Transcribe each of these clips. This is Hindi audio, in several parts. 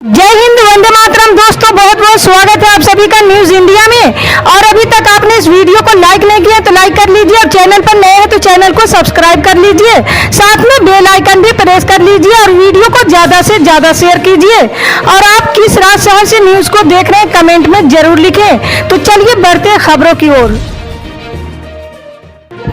जय हिंद, वंदे मातरम। दोस्तों, बहुत बहुत स्वागत है आप सभी का न्यूज इंडिया में। और अभी तक आपने इस वीडियो को लाइक नहीं किया तो लाइक कर लीजिए, और चैनल पर नए हैं तो चैनल को सब्सक्राइब कर लीजिए, साथ में बेल आइकन भी प्रेस कर लीजिए और वीडियो को ज्यादा से ज्यादा शेयर कीजिए। और आप किस राज्य शहर से न्यूज को देख रहे हैं कमेंट में जरूर लिखें। तो चलिए बढ़ते हैं खबरों की ओर।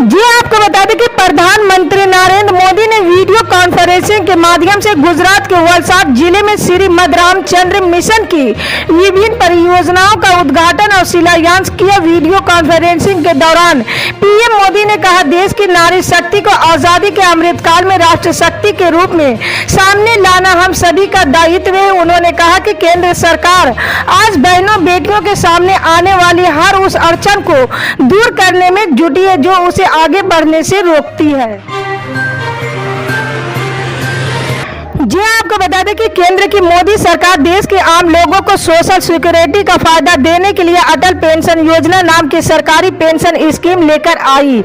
जी आपको बता दें कि प्रधानमंत्री नरेंद्र मोदी ने वीडियो कॉन्फ्रेंसिंग के माध्यम से गुजरात के वलसाड जिले में श्रीमद रामचंद्र मिशन की विभिन्न परियोजनाओं का उद्घाटन और शिलान्यास किया। वीडियो कॉन्फ्रेंसिंग के दौरान पीएम मोदी ने कहा, देश की नारी शक्ति को आजादी के अमृतकाल में राष्ट्र शक्ति के रूप में सामने लाना हम सभी का दायित्व है। उन्होंने कहा कि केंद्र सरकार आज बहनों बेटियों के सामने आने वाली हर उस अड़चन को दूर करने में जुटी है जो उसे आगे बढ़ने से रोकती है। जी आपको बता दें कि केंद्र की मोदी सरकार देश के आम लोगों को सोशल सिक्योरिटी का फायदा देने के लिए अटल पेंशन योजना नाम की सरकारी पेंशन स्कीम लेकर आई।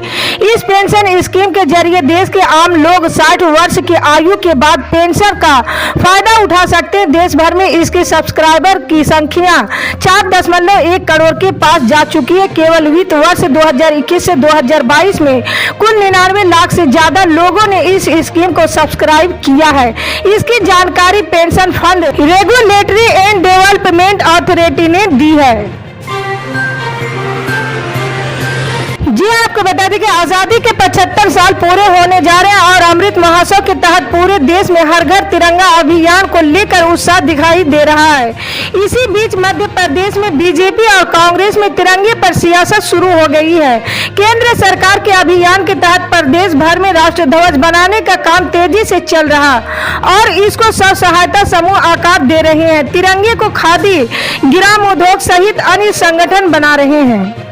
इस पेंशन स्कीम के जरिए देश के आम लोग 60 वर्ष की आयु के बाद पेंशन का फायदा उठा सकते हैं। देश भर में इसके सब्सक्राइबर की संख्या 4.1 करोड़ के पास जा चुकी है। केवल वित्त वर्ष 2021 से 2022 में कुल 99 लाख से ज्यादा लोगों ने इस स्कीम को सब्सक्राइब किया है। इसकी जानकारी pension fund regulatory and development authority ने दी है। जी आपको बता दें कि आजादी के 75 साल पूरे होने जा रहे हैं और अमृत महोत्सव के तहत पूरे देश में हर घर तिरंगा अभियान को लेकर उत्साह दिखाई दे रहा है। इसी बीच मध्य प्रदेश में बीजेपी और कांग्रेस में तिरंगे पर सियासत शुरू हो गई है। केंद्र सरकार के अभियान के तहत प्रदेश भर में राष्ट्र ध्वज बनाने का काम तेजी से चल रहा और इसको स्व सहायता समूह आकार दे रहे हैं। तिरंगे को खादी, ग्राम उद्योग सहित अन्य संगठन बना रहे हैं।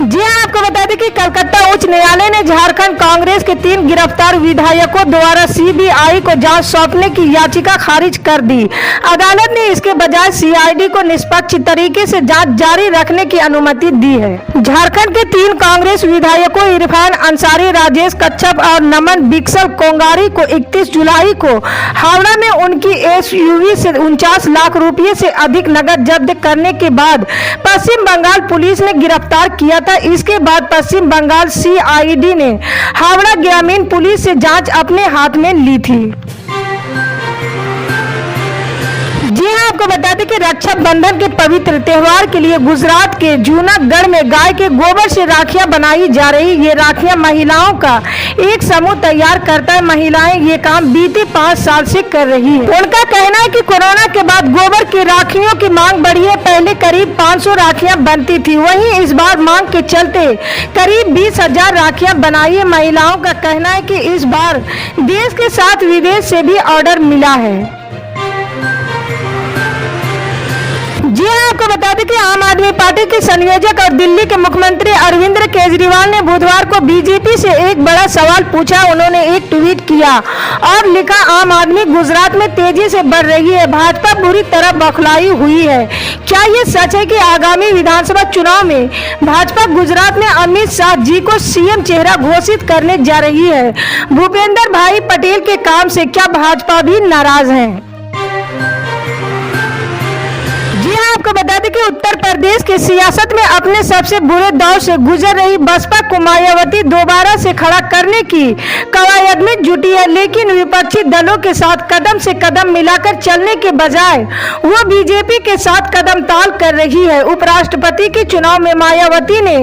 जी आपको बता दें कि कलकत्ता उच्च न्यायालय ने झारखंड कांग्रेस के 3 गिरफ्तार विधायकों द्वारा सीबीआई को जांच सौंपने की याचिका खारिज कर दी। अदालत ने इसके बजाय सीआईडी को निष्पक्ष तरीके से जांच जारी रखने की अनुमति दी है। झारखंड के 3 कांग्रेस विधायकों इरफान अंसारी, राजेश कच्छप और नमन बिक्सल कोंगारी को 31 जुलाई को हावड़ा में उनकी एसयूवी से 49 लाख रुपये से अधिक नकद जब्त करने के बाद पश्चिम बंगाल पुलिस ने गिरफ्तार किया था। इसके बाद पश्चिम बंगाल सीआईडी ने हावड़ा ग्रामीण पुलिस से जांच अपने हाथ में ली थी। जी हाँ, आपको बता दें कि रक्षाबंधन के पवित्र त्योहार के लिए गुजरात के जूनागढ़ में गाय के गोबर से राखियां बनाई जा रही। ये राखियां महिलाओं का एक समूह तैयार करता है। महिलाएं ये काम बीते 5 साल से कर रही है। उनका कहना है कि कोरोना के बाद गोबर की राखियों की मांग बढ़ी है। पहले करीब 500 राखियां बनती थी, वहीं इस बार मांग के चलते करीब 20,000 राखियां बनाई है। महिलाओं का कहना है कि इस बार देश के साथ विदेश से भी ऑर्डर मिला है। जी हाँ, आपको बता दें कि आम आदमी पार्टी के संयोजक और दिल्ली के मुख्यमंत्री अरविंद केजरीवाल ने बुधवार को बीजेपी से एक बड़ा सवाल पूछा। उन्होंने एक ट्वीट किया और लिखा, आम आदमी गुजरात में तेजी से बढ़ रही है, भाजपा बुरी तरह बौखलाई हुई है। क्या ये सच है कि आगामी विधानसभा चुनाव में भाजपा गुजरात में अमित शाह जी को सीएम चेहरा घोषित करने जा रही है? भूपेंद्र भाई पटेल के काम से क्या भाजपा भी नाराज है? आपको बता दें कि उत्तर प्रदेश की सियासत में अपने सबसे बुरे दौर से गुजर रही बसपा को मायावती दोबारा से खड़ा करने की कवायद में जुटी है, लेकिन विपक्षी दलों के साथ कदम से कदम मिलाकर चलने के बजाय वो बीजेपी के साथ कदम ताल कर रही है। उपराष्ट्रपति के चुनाव में मायावती ने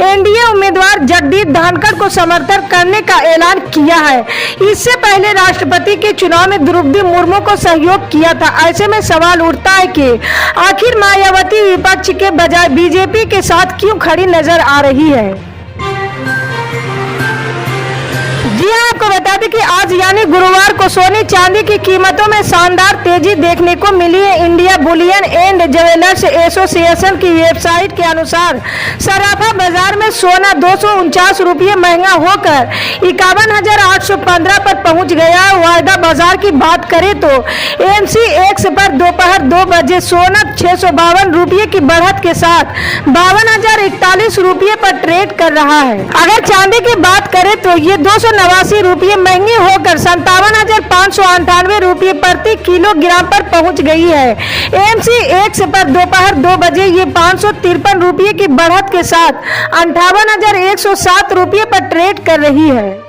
एनडीए उम्मीदवार जगदीप धनखड़ को समर्थन करने का ऐलान किया है। इससे पहले राष्ट्रपति के चुनाव में द्रौपदी मुर्मू को सहयोग किया था। ऐसे में सवाल उठता है कि आखिर मायावती विपक्ष के बजाय बीजेपी के साथ क्यों खड़ी नजर आ रही है? जी हाँ, आपको बता दें कि आज यानी गुरुवार को सोने चांदी की कीमतों में शानदार तेजी देखने को मिली है। India Boolean and jewellers association की वेबसाइट के अनुसार सराफा बाजार में सोना 249 रुपये महंगा होकर 51,815 पर पहुंच गया। वायदा बाजार की बात करें तो एमसीएक्स पर दोपहर 2 बजे सोना 652 रुपये की बढ़त के साथ 52,041 रुपये पर ट्रेड कर रहा है। अगर चांदी की बात करें तो ये 289 रुपये महंगी होकर 57,598 रुपये प्रति किलोग्राम पर पहुंच गई है। एमसीएक्स पर दोपहर 2 बजे ये 553 रुपये की बढ़त के साथ 58,107 रुपये पर ट्रेड कर रही है।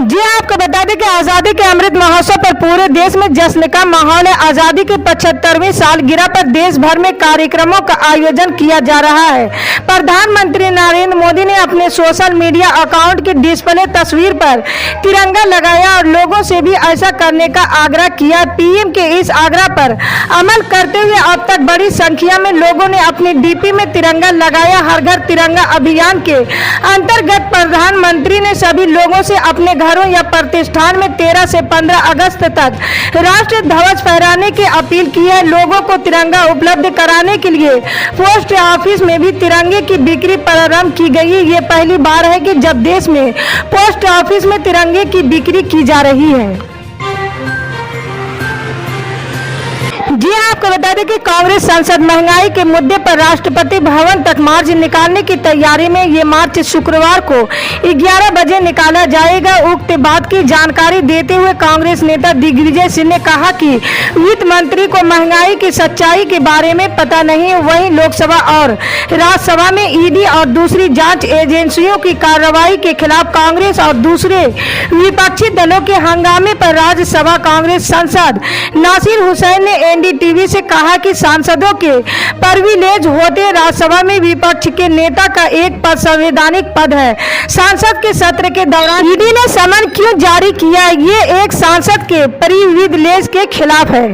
जी आपको बता दें कि आजादी के अमृत महोत्सव पर पूरे देश में जश्न का माहौल है। आजादी की 75वीं सालगिरह पर देश भर में कार्यक्रमों का आयोजन किया जा रहा है। प्रधानमंत्री नरेंद्र मोदी ने अपने सोशल मीडिया अकाउंट की डिस्प्ले तस्वीर पर तिरंगा लगाया और लोगों से भी ऐसा करने का आग्रह किया। पीएम के इस आग्रह पर अमल करते हुए अब तक बड़ी संख्या में लोगों ने अपनी डीपी में तिरंगा लगाया। हर घर तिरंगा अभियान के अंतर्गत प्रधानमंत्री ने सभी लोगों से अपने घरों या प्रतिष्ठान में 13 से 15 अगस्त तक राष्ट्रीय ध्वज फहराने की अपील की है। लोगों को तिरंगा उपलब्ध कराने के लिए पोस्ट ऑफिस में भी तिरंगे की बिक्री प्रारंभ की गई है। ये पहली बार है कि जब देश में पोस्ट ऑफिस में तिरंगे की बिक्री की जा रही है। जी आपको बता दें कि कांग्रेस सांसद महंगाई के मुद्दे पर राष्ट्रपति भवन तक मार्च निकालने की तैयारी में। ये मार्च शुक्रवार को 11 बजे निकाला जाएगा। उक्त बात की जानकारी देते हुए कांग्रेस नेता दिग्विजय सिंह ने कहा कि वित्त मंत्री को महंगाई की सच्चाई के बारे में पता नहीं। वहीं लोकसभा और राज्यसभा में ईडी और दूसरी जांच एजेंसियों की कार्रवाई के खिलाफ कांग्रेस और दूसरे विपक्षी दलों के हंगामे पर राज्यसभा कांग्रेस सांसद नासिर हुसैन ने एनडीटीवी से कहा कि सांसदों के प्रिविलेज होते राज्यसभा में विपक्ष के नेता का एक पद संवैधानिक पद है। सांसद के सत्र के दौरान ईडी ने समन क्यों जारी किया? ये एक सांसद के प्रिविलेज के खिलाफ है।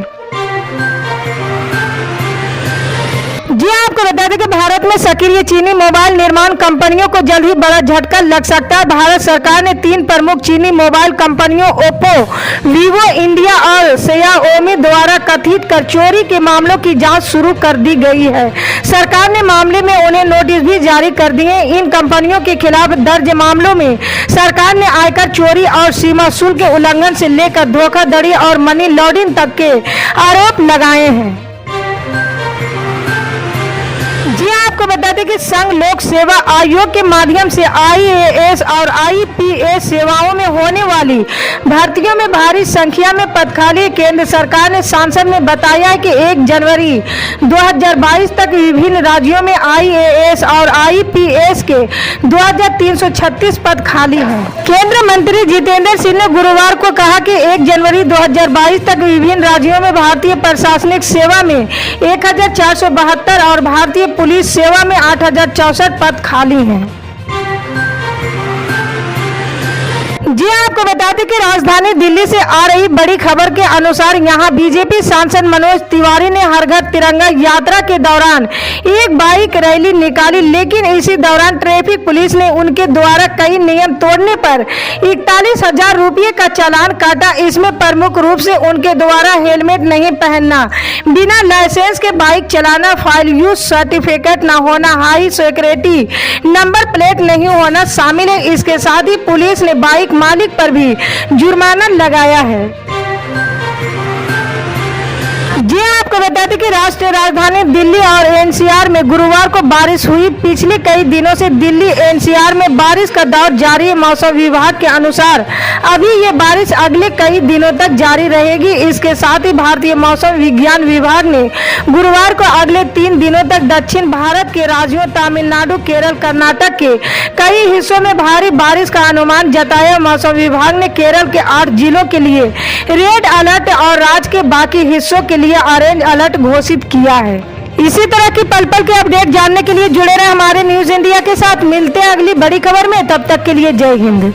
जी आपको बता दें कि भारत में सक्रिय चीनी मोबाइल निर्माण कंपनियों को जल्द ही बड़ा झटका लग सकता है। भारत सरकार ने 3 प्रमुख चीनी मोबाइल कंपनियों ओप्पो, वीवो इंडिया और शाओमी द्वारा कथित कर चोरी के मामलों की जांच शुरू कर दी गई है। सरकार ने मामले में उन्हें नोटिस भी जारी कर दिए। इन कंपनियों के खिलाफ दर्ज मामलों में सरकार ने आयकर चोरी और सीमा शुल्क के उल्लंघन से लेकर धोखाधड़ी और मनी लॉन्ड्रिंग तक के आरोप लगाए हैं। जी आपको बता दें कि संघ लोक सेवा आयोग के माध्यम से आईएएस और आईपीएस सेवाओं में होने वाली भर्तियों में भारी संख्या में पद खाली। केंद्र सरकार ने सांसद में बताया है कि 1 जनवरी 2022 तक विभिन्न राज्यों में आईएएस और आईपीएस के 2336 पद खाली हैं। केंद्रीय मंत्री जितेंद्र सिंह ने गुरुवार को कहा कि 1 जनवरी 2022 तक विभिन्न राज्यों में भारतीय प्रशासनिक सेवा में 1472 और भारतीय पुलिस सेवा में 8064 पद खाली हैं। जी आपको बता दें कि राजधानी दिल्ली से आ रही बड़ी खबर के अनुसार यहां बीजेपी सांसद मनोज तिवारी ने हर घर तिरंगा यात्रा के दौरान एक बाइक रैली निकाली, लेकिन इसी दौरान ट्रैफिक पुलिस ने उनके द्वारा कई नियम तोड़ने पर 41,000 रुपये का चालान काटा। इसमें प्रमुख रूप से उनके द्वारा हेलमेट नहीं पहनना, बिना लाइसेंस के बाइक चलाना, फाइल यूज सर्टिफिकेट न होना, हाई सिक्योरिटी नंबर प्लेट नहीं होना शामिल है। इसके साथ ही पुलिस ने बाइक मालिक पर भी जुर्माना लगाया है। जी आपको बता दें कि राष्ट्रीय राजधानी दिल्ली और एनसीआर में गुरुवार को बारिश हुई। पिछले कई दिनों से दिल्ली एनसीआर में बारिश का दौर जारी है। मौसम विभाग के अनुसार अभी ये बारिश अगले कई दिनों तक जारी रहेगी। इसके साथ ही भारतीय मौसम विज्ञान विभाग ने गुरुवार को अगले 3 दिनों तक दक्षिण भारत के राज्यों तमिलनाडु, केरल, कर्नाटक के कई हिस्सों में भारी बारिश का अनुमान जताया। मौसम विभाग ने केरल के 8 जिलों के लिए रेड अलर्ट और राज्य के बाकी हिस्सों के लिए ऑरेंज अलर्ट घोषित किया है। इसी तरह की पल पल के अपडेट जानने के लिए जुड़े रहे हमारे न्यूज इंडिया के साथ। मिलते हैं अगली बड़ी खबर में, तब तक के लिए जय हिंद।